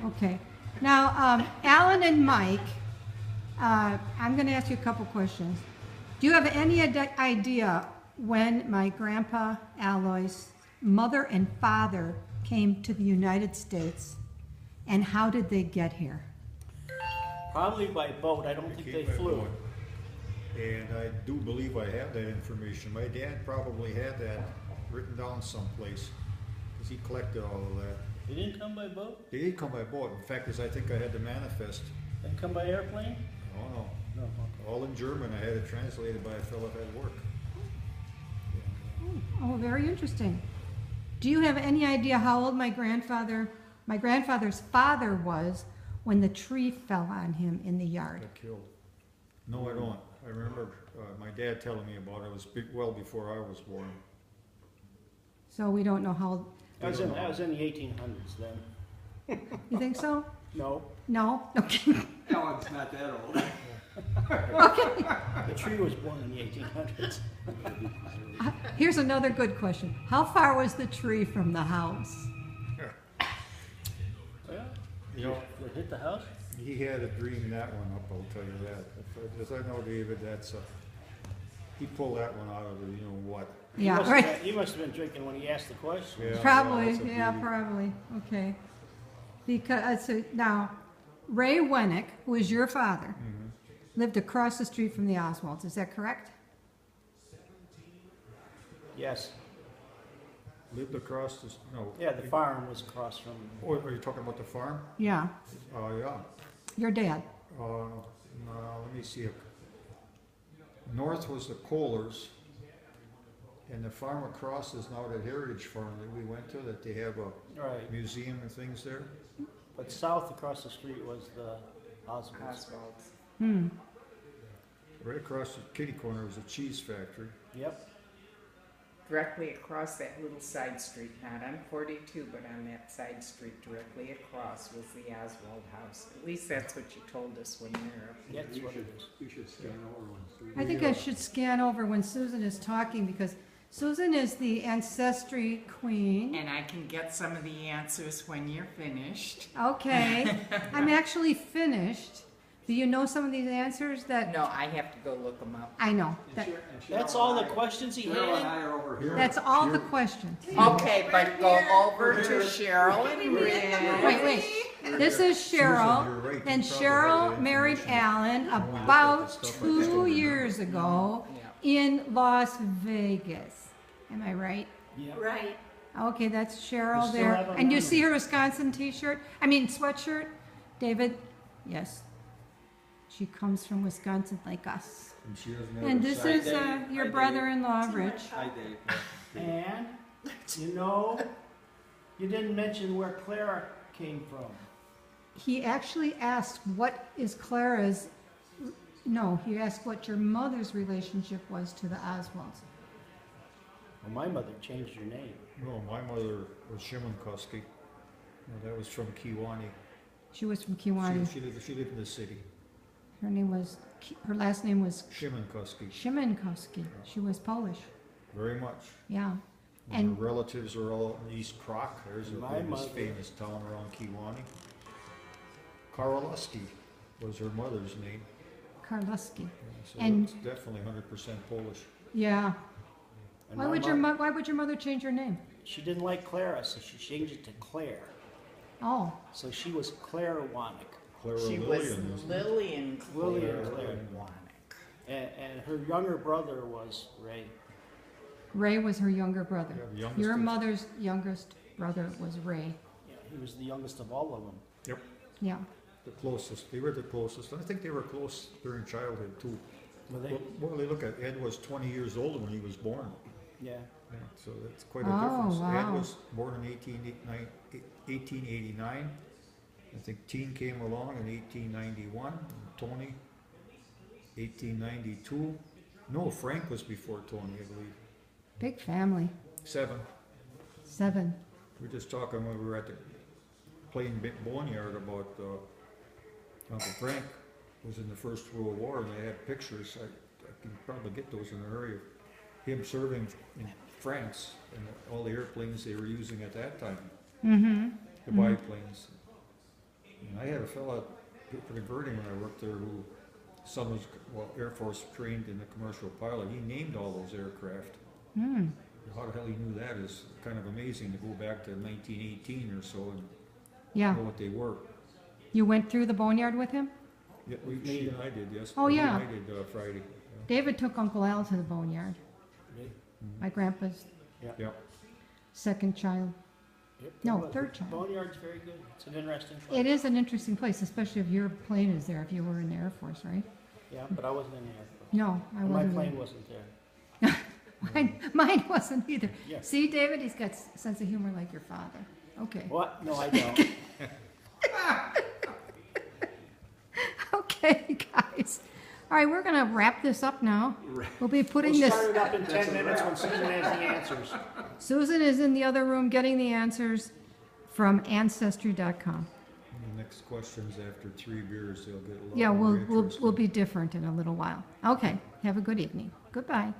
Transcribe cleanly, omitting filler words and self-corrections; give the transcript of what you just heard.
Okay. Now, Alan and Mike, I'm going to ask you a couple questions. Do you have any idea when my grandpa Aloy's mother and father came to the United States, and how did they get here? Probably by boat. I don't think they flew. And I do believe I have that information. My dad probably had that written down someplace because he collected all of that. They didn't come by boat? They did come by boat. In fact, I think I had the manifest. They come by airplane? Oh no. No. Okay. All in German. I had it translated by a fellow at work. Oh, very interesting. Do you have any idea how old my grandfather's father was when the tree fell on him in the yard? Got killed. No, I don't. I remember my dad telling me about it. It was well before I was born. So we don't know how. That was in the 1800s then. You think so? No. No? Okay. No, it's not that old. Okay. The tree was born in the 1800s. Here's another good question. How far was the tree from the house? Well, You know, it hit the house? he had a dream that one up, I'll tell you that. As I know David, that's he pulled that one out of the, you know what. Yeah, He right. he must have been drinking when he asked the question. Yeah, Probably, that's a yeah, beauty. probably. Okay. Because now, Ray Wenek, who is your father, lived across the street from the Oswalds. Is that correct? Yes. Lived across the, no. Yeah, the farm was across from. Oh, are you talking about the farm? Yeah. Yeah. Your dad. No, let me see. North was the Kohlers, and the farm across is now the Heritage Farm that we went to, that they have a Right. museum and things there. But south across the street was the Oswalds. Hmm. Right across the kitty corner was a cheese factory. Yep. Directly across that little side street, not on 42, but on that side street directly across was the Oswald house. At least that's what you told us when you were up here. That's what it is. We should scan over one. I think I should scan over when Susan is talking because Susan is the ancestry queen. And I can get some of the answers when you're finished. Okay. I'm actually finished. Do you know some of these answers that? No, I have to go look them up. I know. That's all the questions he Cheryl and had? I are over here. That's all the questions. Okay, but go over to Cheryl and Rick. Wait. This is Cheryl, Susan, you're right. and You probably Cheryl had married information. Alan You wanna look at the about stuff I just told 2 you. years ago in Las Vegas. Am I right? Yeah. Right. Okay, that's You Cheryl still there. have a And you memory. see her Wisconsin t-shirt? I mean sweatshirt? David? Yes. She comes from Wisconsin like us. And she doesn't have And a this side- is your brother-in-law, Rich. Hi, Dave. And, you know, you didn't mention where Clara came from. He actually asked what is Clara's, no, he asked what your mother's relationship was to the Oswalds. Well, my mother changed her name. No, my mother was Shimonkoski. That was from Kiwani. She was from Kiwani. She lived in the city. Her last name was Shimonkoski. Szymankowski. She was Polish. Very much. Yeah. And And her relatives are all in East Croc. There's a My mother- famous town around Kiwani. Karoluski was her mother's name. Karluski. So And- it's definitely 100% Polish. Yeah. And Why my would your mother change her name? She didn't like Clara, so she changed it to Claire. Oh, So she was Clara Wanek. Clara She was Lillian, isn't it? Lillian Lillian Claire Claire. Wanek. And her younger brother was Ray. Ray was her younger brother. Yeah, the youngest Your is- mother's youngest brother was Ray. Yeah, he was the youngest of all of them. Yep, Yeah. the closest. They were the closest. And I think they were close during childhood too. Were they? Well, they look at Ed was 20 years old when he was born. Yeah. Yeah, so that's quite a Oh, difference. Ed wow. was born in 1889. I think Teen came along in 1891. And Tony, 1892. No, Frank was before Tony, I believe. Big family. 7. 7. We were just talking when we were at the playing boneyard about Uncle Frank was in the First World War, and they had pictures. I can probably get those in a hurry of him serving in France and all the airplanes they were using at that time, Mm-hmm. the biplanes. And I had a fella for the Verding when I worked there who, son was, well, Air Force trained in the commercial pilot. He named all those aircraft. Hmm, How the hell he knew that is kind of amazing to go back to 1918 or so and yeah. know what they were. You went through the boneyard with him? Yeah, she and I did, yes. Oh, He yeah. and I did Friday. Yeah. David took Uncle Al to the boneyard, my grandpa's Yep. second child. Yep, No, but third child. Boneyard's very good. It's an interesting place. It is an interesting place, especially if your plane is there, if you were in the Air Force, right? Yeah, but I wasn't in the Air Force. No, I And my wasn't. plane wasn't there. Mine wasn't either. Yes. See, David, he's got sense of humor like your father. Okay. What? No, I don't. Okay, guys. All right, we're gonna wrap this up now. We'll be putting We'll this. start it up in 10 minutes when Susan has the answers. Susan is in the other room getting the answers from Ancestry.com. And the next questions after 3 beers, they'll get a lot Yeah, more we'll interesting. be different in a little while. Okay, have a good evening. Goodbye.